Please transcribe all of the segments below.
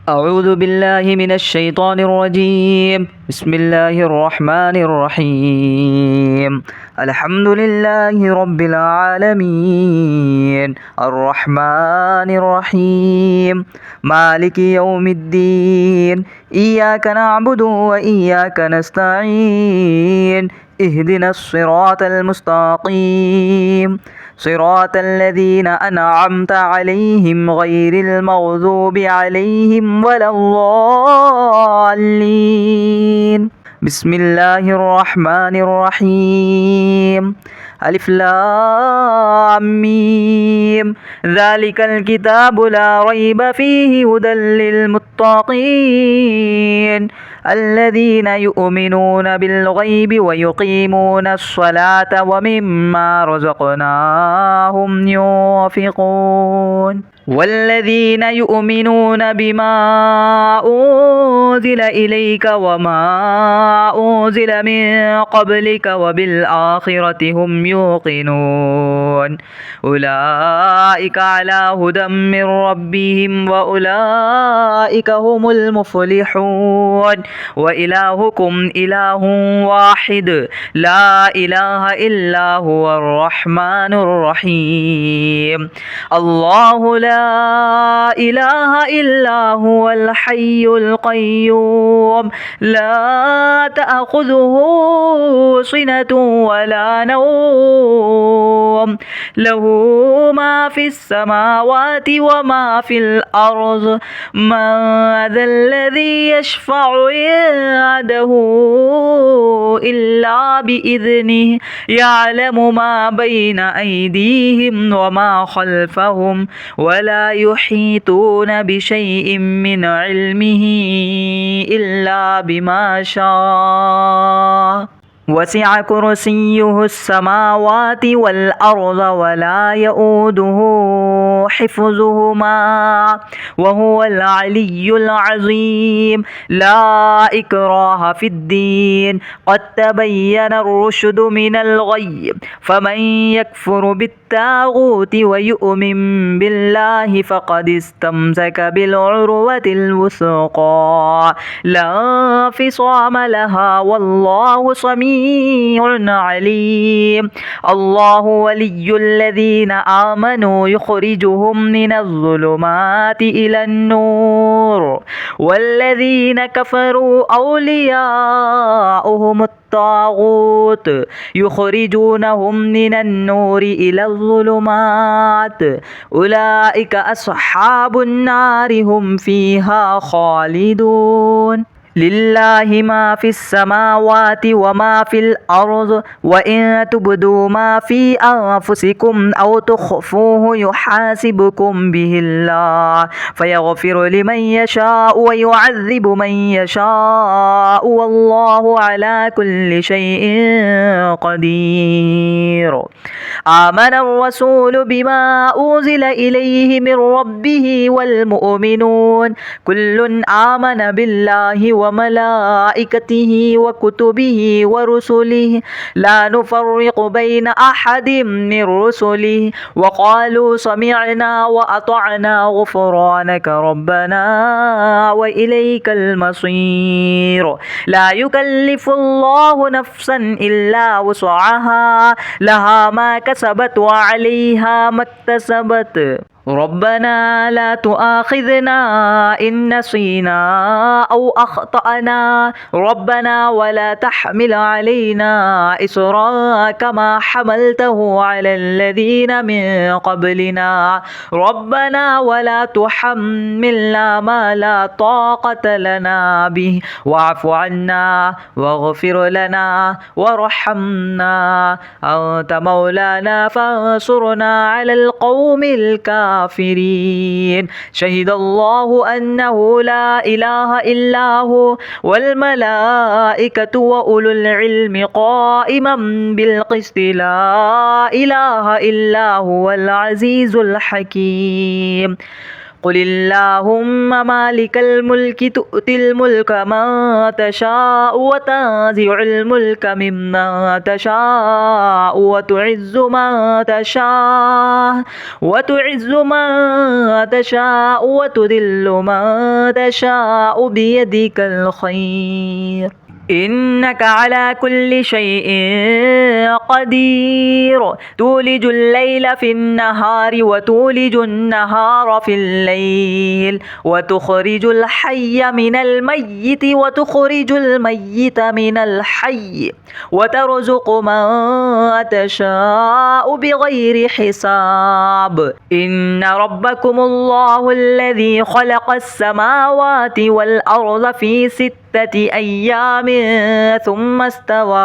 أعوذ بالله من الشيطان الرجيم. بسم الله الرحمن الرحيم. الحمد لله رب العالمين الرحمن الرحيم مالك يوم الدين. إياك نعبد وإياك نستعين. اهدنا الصراط المستقيم صراط الذين أنعمت عليهم غير المغضوب عليهم ولا الضالين. بسم الله الرحمن الرحيم. ألف لام ميم. ذلك الكتاب لا ريب فيه هدى للمتقين الذين يؤمنون بالغيب ويقيمون الصلاة ومما رزقناهم ينفقون والذين يؤمنون بما أنزل إليك وما أنزل من قبلك وبالآخرة هم يوقنون أولئك على هدى من ربهم وأولئك هم المفلحون وإلهكم إله واحد لا إله إلا هو الرحمن الرحيم. الله لا إله إلا هو الحي القيوم لا تأخذه سنة ولا نوم له ما في السماوات وما في الأرض. من ذا الذي يشفع عنده إلا بإذنه يعلم ما بين أيديهم وما خلفهم ولا يحيطون بشيء من علمه إلا بما شاء. وسع كرسيه السماوات والأرض ولا يؤوده حفظهما وهو العلي العظيم. لا إكراه في الدين قد تبين الرشد من الغي فمن يكفر بالطاغوت ويؤمن بالله فقد استمسك بالعروة الوثقى لا انفصام لها والله سميع عليم. الله ولي الذين آمنوا يخرجهم من الظلمات إلى النور والذين كفروا أولياؤهم الطاغوت يخرجونهم من النور إلى الظلمات أولئك أصحاب النار هم فيها خالدون. لله ما في السماوات وما في الأرض وإن تبدوا ما في أنفسكم أو تخفوه يحاسبكم به الله فيغفر لمن يشاء ويعذب من يشاء والله على كل شيء قدير. آمن الرسول بما أنزل إليه من ربه والمؤمنون كل آمن بالله وملائكته وكتبه ورسله لا نفرق بين أحد من رسله وقالوا سمعنا وأطعنا غفرانك ربنا وإليك المصير. لا يكلف الله نفسا إلا وسعها لها ما كسبت وعليها ما اكتسبت. ربنا لا تؤاخذنا إن نسينا أو أخطأنا ربنا ولا تحمل علينا إصرا كما حملته على الذين من قبلنا ربنا ولا تحملنا ما لا طاقة لنا به واعف عنا واغفر لنا وارحمنا أنت مولانا فانصرنا على القوم الكافرين. شهد الله أنه لا إله إلا هو والملائكة وأولو العلم قائما بالقسط لا إله إلا هو العزيز الحكيم. قل اللهم مالك الملك تؤتي الملك من تشاء وتنزع الملك ممن تشاء وتعز من تشاء وتذل من تشاء بيدك الخير إنك على كل شيء قدير تولج الليل في النهار وتولج النهار في الليل وتخرج الحي من الميت وتخرج الميت من الحي وترزق من تشاء بغير حساب إن ربكم الله الذي خلق السماوات والأرض في 6 أيام ثم استوى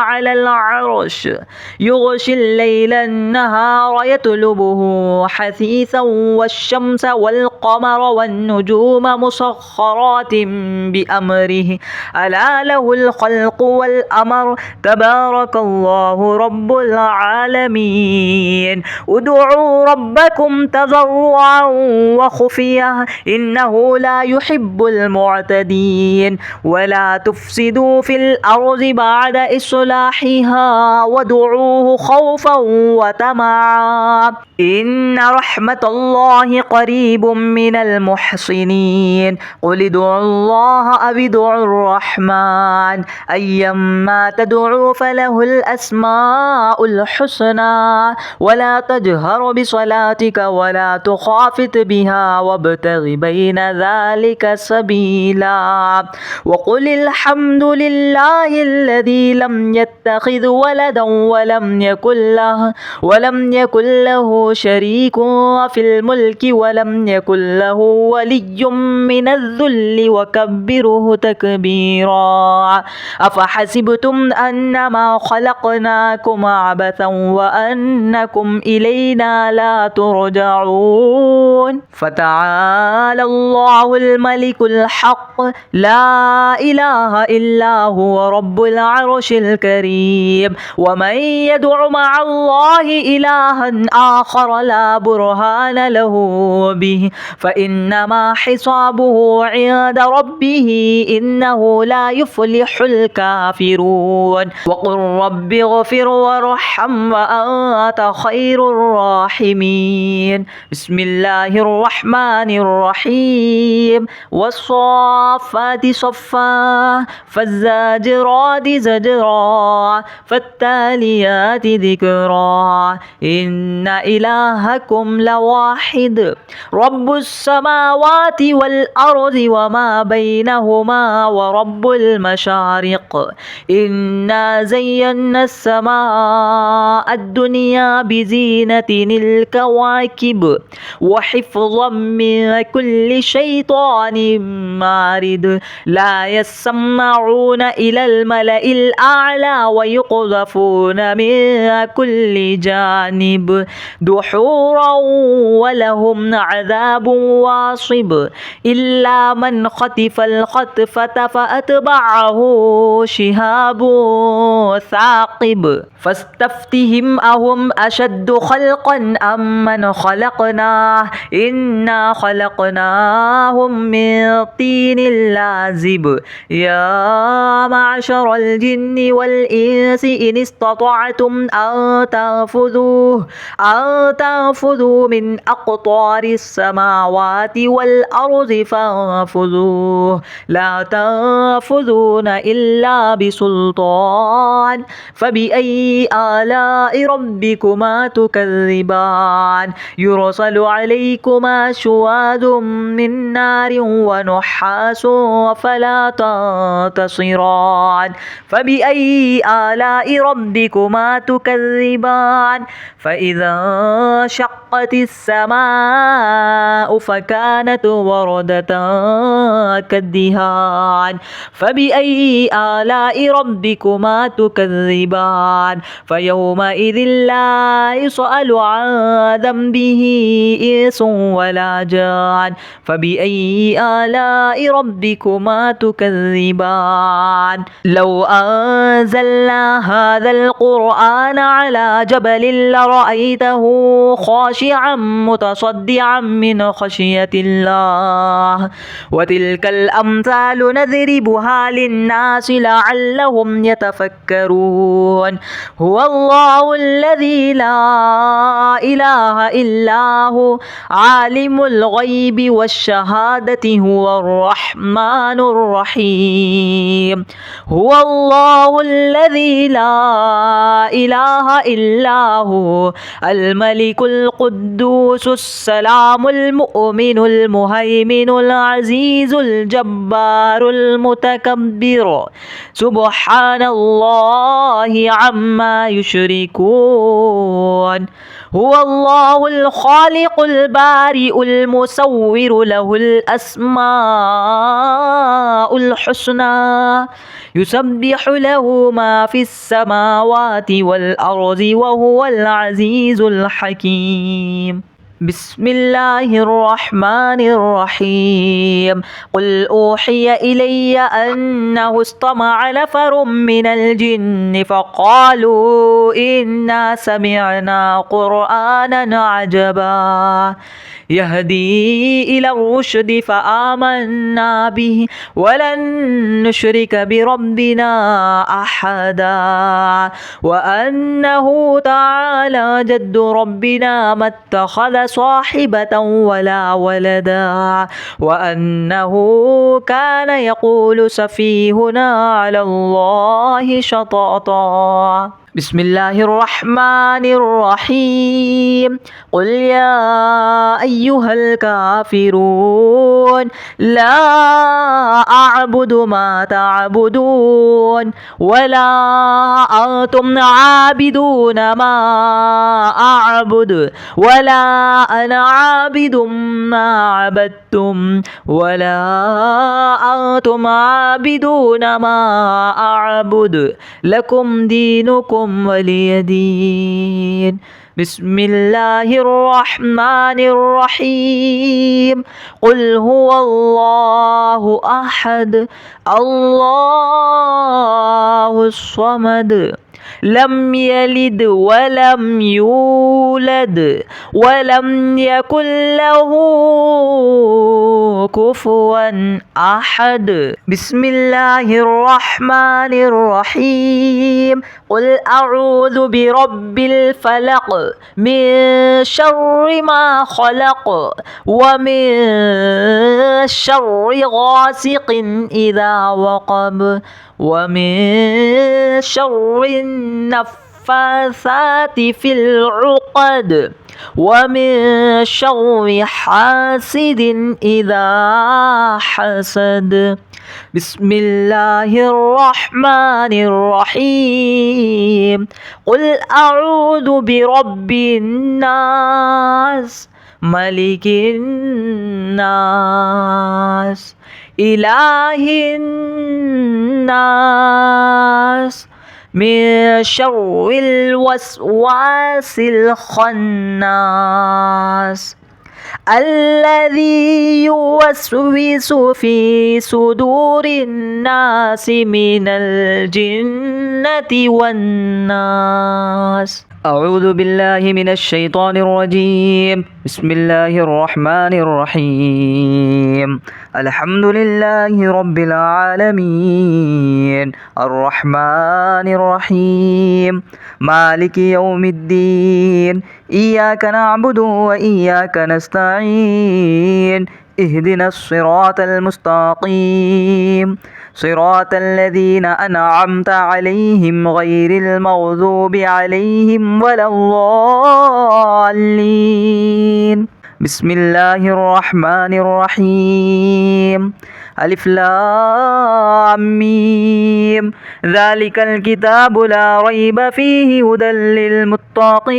على العرش يغشي الليل النهار يطلبه حثيثا والشمس والقمر والنجوم مسخرات بأمره ألا له الخلق والأمر تبارك الله رب العالمين ادعوا ربكم تضرعا وخفية إنه لا يحب المعتدين ولا تفسدوا في الأرض بعد إصلاحها وادعوه خوفا وطمعا إن رحمة الله قريب من المحسنين قل ادعوا الله أو ادعوا الرحمن أيما تدعوا فله الأسماء الحسنى ولا تجهر بصلاتك ولا تخافت بها وابتغ بين ذلك سبيلا وقل الحمد لله الذي لم يتخذ ولدا ولم يكن له شريك في الملك ولم يكن له ولي من الذل وكبره تكبيرا أفحسبتم أنما خلقناكم عبثا وأنكم إلينا لا ترجعون فتعالى الله الملك الحق لا إله إلا هو رب العرش الكريم ومن يدع مع الله إلها آخر لا برهان له به فإنما حسابه عند ربه إنه لا يفلح الكافرون وقل رب اغفر وارحم وأنت خير الراحمين بسم الله الرحمن الرحيم والصافات صفا فالزاجرات زجرا فالتاليات ذكرا إن إلهكم لواحد رب السماوات والأرض وما بينهما ورب المشارق إنا زينا السماء الدنيا بزينة الكواكب وحفظا من كل شيطان مارد لا يسمعون إلى الملأ الأعلى ويقذفون من كل جانب دحورا ولهم عذاب واصب إلا من خطف الخطفة فأتبعه شهاب ثاقب فاستفتهم أهم أشد خلقا أم من خلقناه إنا خلقناهم من طين لازب يا معشر الجن والإنس إن استطعتم أن تنفذوا من أقطار السماوات والأرض فانفذوه لا تنفذون إلا بسلطان فبأي آلاء ربكما تكذبان يرسل عليكما شواذ من نار ونحاس فلا تنتصران فبأي آلاء ربكما تكذبان فإذا شقت السماء فكانت وردة كالدهان فبأي آلاء ربكما تكذبان فيومئذ لا يسأل عن ذنبه إنس ولا جان فبأي آلاء ربكما ربكما تكذبان لو أنزلنا هذا القرآن على جبل لرأيته خاشعا متصدعا من خشية الله وتلك الأمثال نضربها للناس لعلهم يتفكرون هو الله الذي لا إله إلا هو عالم الغيب والشهادة هو الرحمن الرحيم هو الله الذي لا إله إلا هو الملك القدوس السلام المؤمن المهيمن العزيز الجبار المتكبر سبحان الله عما يشركون هو الله الخالق البارئ المصور له الأسماء الحسنى يسبح له ما في السماوات والأرض وهو العزيز الحكيم بسم الله الرحمن الرحيم قل أوحي إلي أنه استمع نفر من الجن فقالوا إنا سمعنا قرآنا عجبا يهدي إلى الرشد فآمنا به ولن نشرك بربنا أحدا وأنه تعالى جد ربنا ما اتخذ صاحبة ولا ولدا وأنه كان يقول سفيهنا على الله شططا بسم الله الرحمن الرحيم قل يا أيها الكافرون لا أعبد ما تعبدون ولا أنتم عابدون ما أعبد ولا أنا عابد ما عبدتم ولا أنتم عابدون ما أعبد لكم دينكم ولي دين بسم الله الرحمن الرحيم قل هو الله أحد الله الصمد لم يلد ولم يولد ولم يكن له كفوا أحد بسم الله الرحمن الرحيم قل أعوذ برب الفلق من شر ما خلق ومن شر غاسق إذا وقب ومن شر النفاثات في العقد ومن شر حاسد إذا حسد بسم الله الرحمن الرحيم قل أعوذ برب الناس ملك الناس إله الناس من شر الوسواس الخناس الذي يوسوس في صدور الناس من الجنة والناس أعوذ بالله من الشيطان الرجيم بسم الله الرحمن الرحيم الحمد لله رب العالمين الرحمن الرحيم مالك يوم الدين إياك نعبد وإياك نستعين اهدنا الصراط المستقيم صراط الذين أنعمت عليهم غير المغضوب عليهم ولا الضالين بسم الله الرحمن الرحيم ألف لام ميم ذلك الكتاب لا ريب فيه هدى للمتقين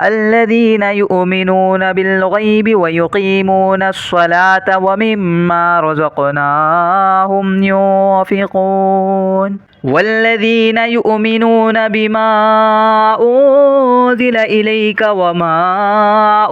الذين يؤمنون بالغيب ويقيمون الصلاة ومما رزقناهم ينفقون والذين يؤمنون بما أنزل إليك وما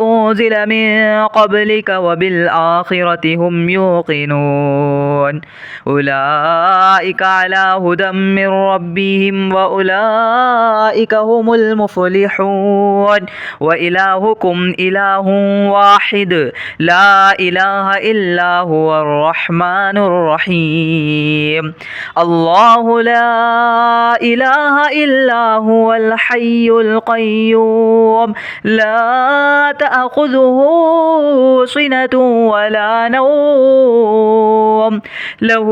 أنزل من قبلك وبالآخرة هم يوقنون أولئك على هدى من ربهم وأولئك هم المفلحون وإلهكم إله واحد لا إله إلا هو الرحمن الرحيم الله لا إله إلا هو الحي القيوم لا تأخذه سنة ولا نوم له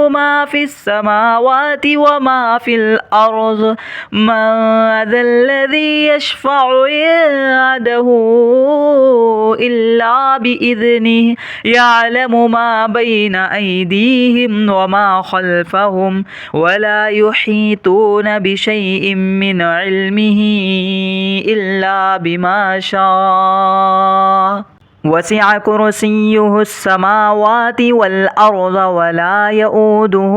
ما في السماوات وما في الأرض من ذا الذي يشفع عنده إلا بإذنه يعلم ما بين أيديهم وما خلفهم ولا يحيطون بشيء من علمه إلا بما شاء وسع كرسيه السماوات والأرض ولا يؤوده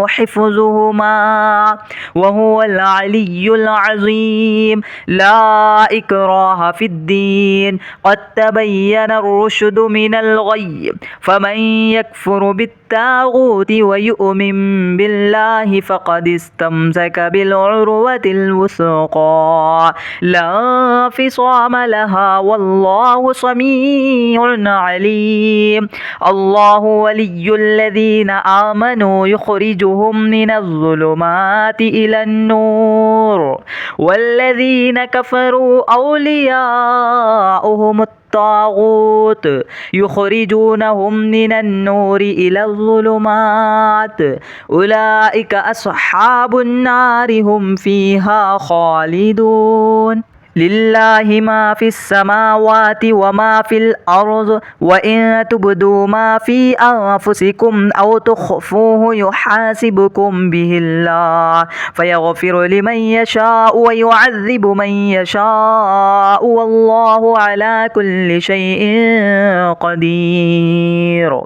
حفظهما وهو العلي العظيم لا إكراه في الدين قد تبين الرشد من الغي فمن يكفر بالطاغوت ويؤمن بالله فقد استمسك بالعروة الوثقى لا انفصام لها والله سميع عليم الله ولي الذين آمنوا يخرجهم من الظلمات إلى النور والذين كفروا أولياؤهم الطاغوت يخرجونهم من النور إلى الظلمات أولئك أصحاب النار هم فيها خالدون لله ما في السماوات وما في الأرض وإن تبدوا ما في أنفسكم أو تخفوه يحاسبكم به الله فيغفر لمن يشاء ويعذب من يشاء والله على كل شيء قدير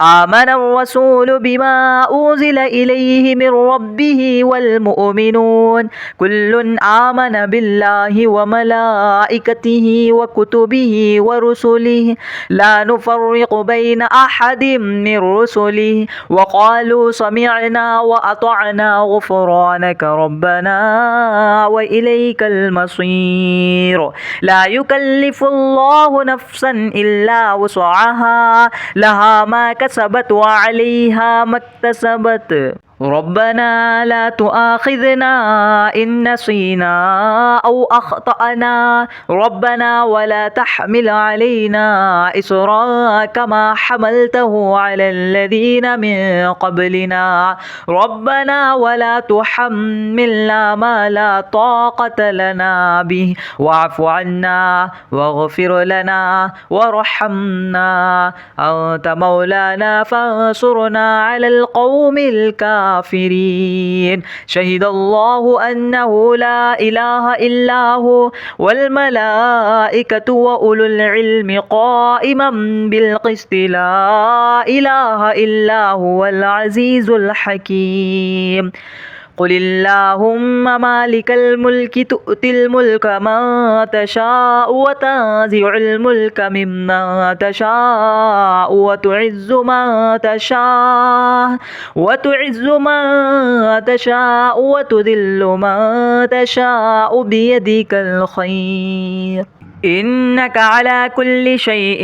آمن الرسول بما أنزل إليه من ربه والمؤمنون كل آمن بالله وملائكته وكتبه ورسله لا نفرق بين أحد من رسله وقالوا سمعنا وأطعنا غفرانك ربنا وإليك المصير لا يكلف الله نفسا إلا وسعها لها ما كسبت وعليها ما اكتسبت ربنا لا تؤاخذنا إن نسينا أو أخطأنا ربنا ولا تحمل علينا إصرا كما حملته على الذين من قبلنا ربنا ولا تحملنا ما لا طاقة لنا به واعف عنا واغفر لنا وارحمنا أنت مولانا فانصرنا على القوم الكافرين شهد الله أنه لا إله إلا هو والملائكة وأولو العلم قائما بالقسط لا إله إلا هو العزيز الحكيم قل اللهم مالك الملك تؤتي الملك من تشاء وتنزع الملك ممن تشاء وتعز من تشاء وتذل من تشاء بيدك الخير إنك على كل شيء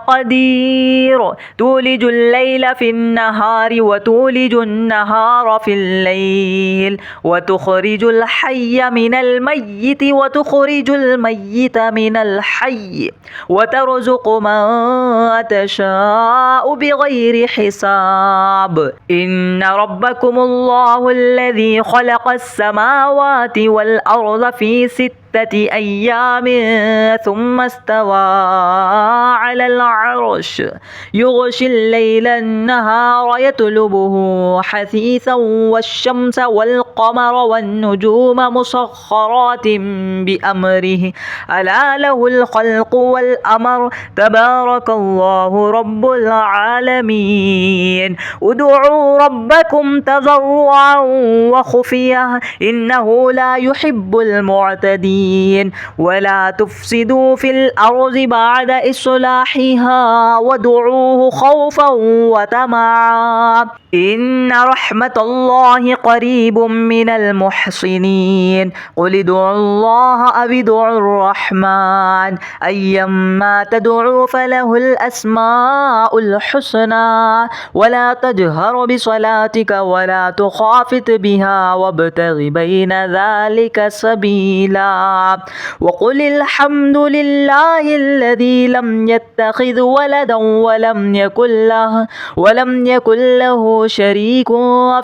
قدير تولج الليل في النهار وتولج النهار في الليل وتخرج الحي من الميت وتخرج الميت من الحي وترزق من تشاء بغير حساب إن ربكم الله الذي خلق السماوات والأرض في 6 أيام ثم استوى على العرش يغشي الليل النهار يطلبه حثيثا والشمس والقمر والنجوم مسخرات بأمره ألا له الخلق والأمر تبارك الله رب العالمين ادعوا ربكم تضرعا وخفية إنه لا يحب المعتدين ولا تفسدوا في الأرض بعد إصلاحها وادعوه خوفا وطمعا إن رحمة الله قريب من المحسنين قل ادعوا الله أو ادعوا الرحمن أيما تدعوا فله الأسماء الحسنى ولا تجهر بصلاتك ولا تخافت بها وابتغ بين ذلك سبيلا وقل الحمد لله الذي لم يتخذ ولدا ولم يكن له شريك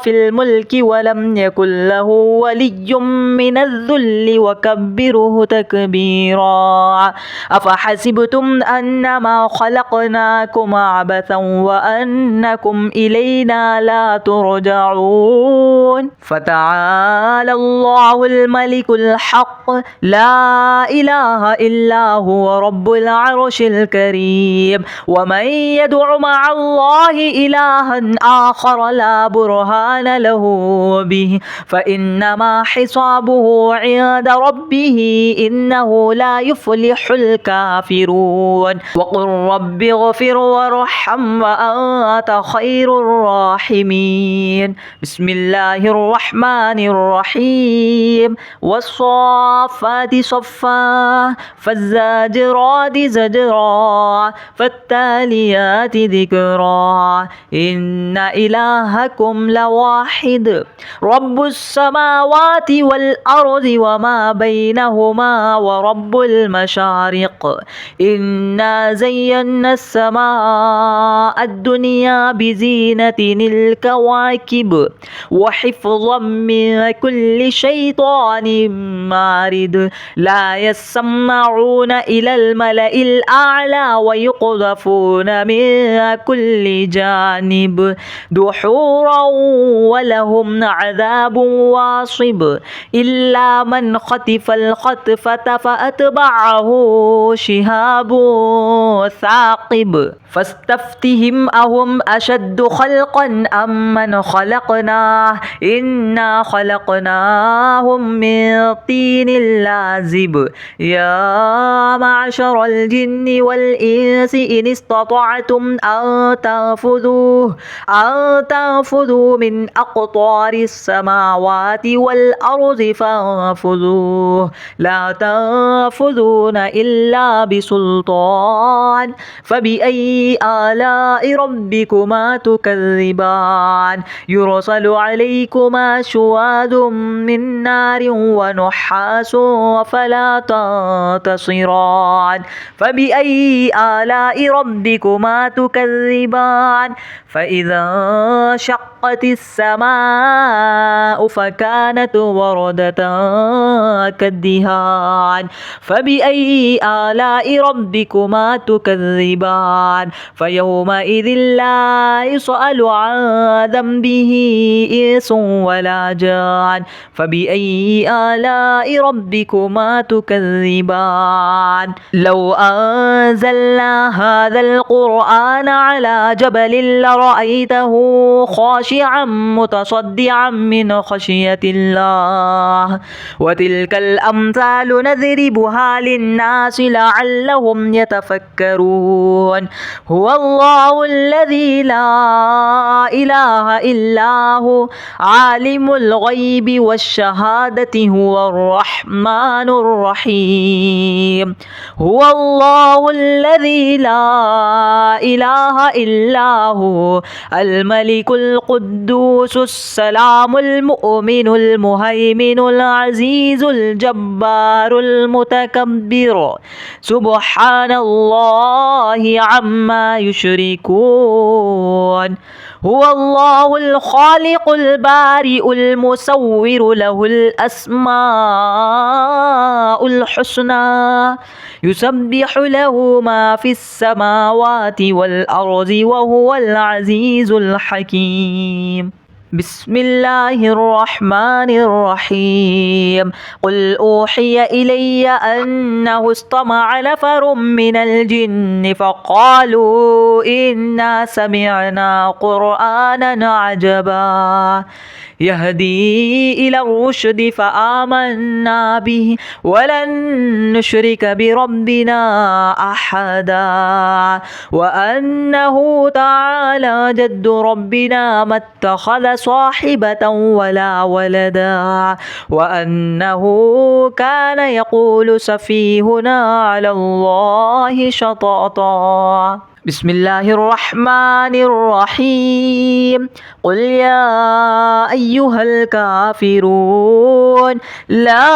في الملك ولم يكن له ولي من الذل وكبره تكبيرا أفحسبتم أنما خلقناكم عبثا وأنكم إلينا لا ترجعون فتعالى الله الملك الحق لا إله إلا هو رب العرش الكريم ومن يدع مع الله إلها آخر لا برهان له به فإنما حسابه عند ربه إنه لا يفلح الكافرون وقل رب اغفر وارحم وأنت خير الراحمين بسم الله الرحمن الرحيم والصافات صفا فالزاجرات زجرا فالتاليات ذكرا إن إلهكم لواحد رب السماوات والأرض وما بينهما ورب المشارق إنا زينا السماء الدنيا بزينة الكواكب وحفظا من كل شيطان مارد لا يسمعون إلى الملأ الأعلى ويقذفون من كل جانب دحورا ولهم عذاب واصب إلا من خطف الخطفة فأتبعه شهاب ثاقب فاستفتهم أهم أشد خلقا أم من خلقناه إنا خلقناهم من طين لازب يا معشر الجن والإنس إن استطعتم أن تنفذوا من أقطار السماوات والأرض فانفذوه لا تنفذون إلا بسلطان فبأي آلاء ربكما تكذبان يرسل عليكما شواذ من نار ونحاس فلا تنتصران فبأي آلاء ربكما تكذبان فإذا شقت السماء فكانت وردة كالدهان فبأي آلاء ربكما تكذبان فيومئذ لا يسأل عن ذنبه إنس ولا جان فبأي آلاء ربكما تكذبان لو أنزلنا هذا القرآن على جبل لرأيته خاشعا متصدعا من خشية الله وتلك الأمثال نضربها للناس لعلهم يتفكرون هو الله الذي لا إله إلا هو عالم الغيب والشهادة هو الرحمن الرحيم هو الله الذي لا إله إلا هو الملك القدوس السلام المؤمن المهيمن العزيز الجبار المتكبر سبحان الله عما يشركون. هو الله الخالق البارئ المصور له الأسماء الحسنى يسبح له ما في السماوات والأرض وهو العزيز الحكيم. بسم الله الرحمن الرحيم. قل أوحي إلي أنه استمع نفر من الجن فقالوا إنا سمعنا قرآنا عجبا يهدي إلى الرشد فآمنا به ولن نشرك بربنا أحدا وأنه تعالى جد ربنا ما اتخذ صاحبة ولا ولدا وأنه كان يقول سفيهنا على الله شططا. بسم الله الرحمن الرحيم. قل يا أيها الكافرون لا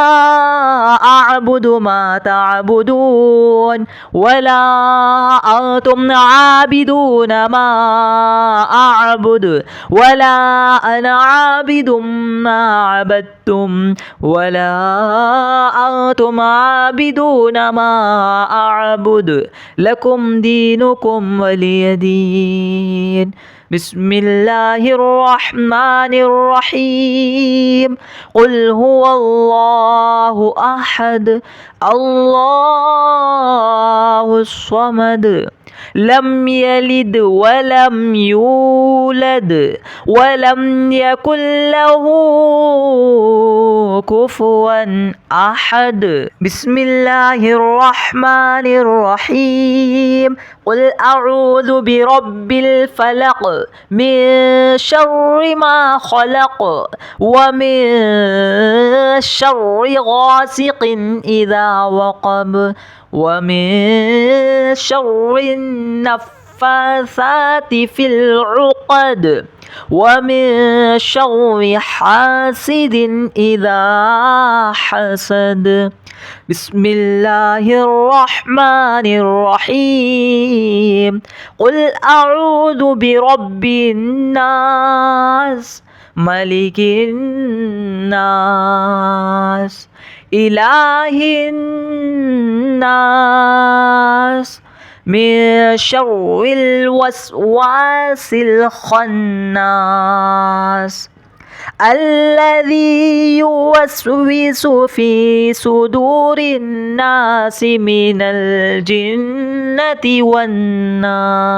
أعبد ما تعبدون ولا أنتم عابدون ما أعبد ولا أنا عابد ما عبدتم ولا أنتم عابدون ما أعبد لكم دينكم ولي دين. بسم الله الرحمن الرحيم. قل هو الله أحد الله الصمد لم يلد ولم يولد ولم يكن له كفوا أحد. بسم الله الرحمن الرحيم. قل أعوذ برب الفلق من شر ما خلق ومن شر غاسق إذا وقب ومن شر النفاثات في العقد ومن شر حاسد إذا حسد. بسم الله الرحمن الرحيم. قل أعوذ برب الناس ملك الناس إله الناس من شر الوسواس الخناس الذي يوسوس في صدور الناس من الجنة والناس.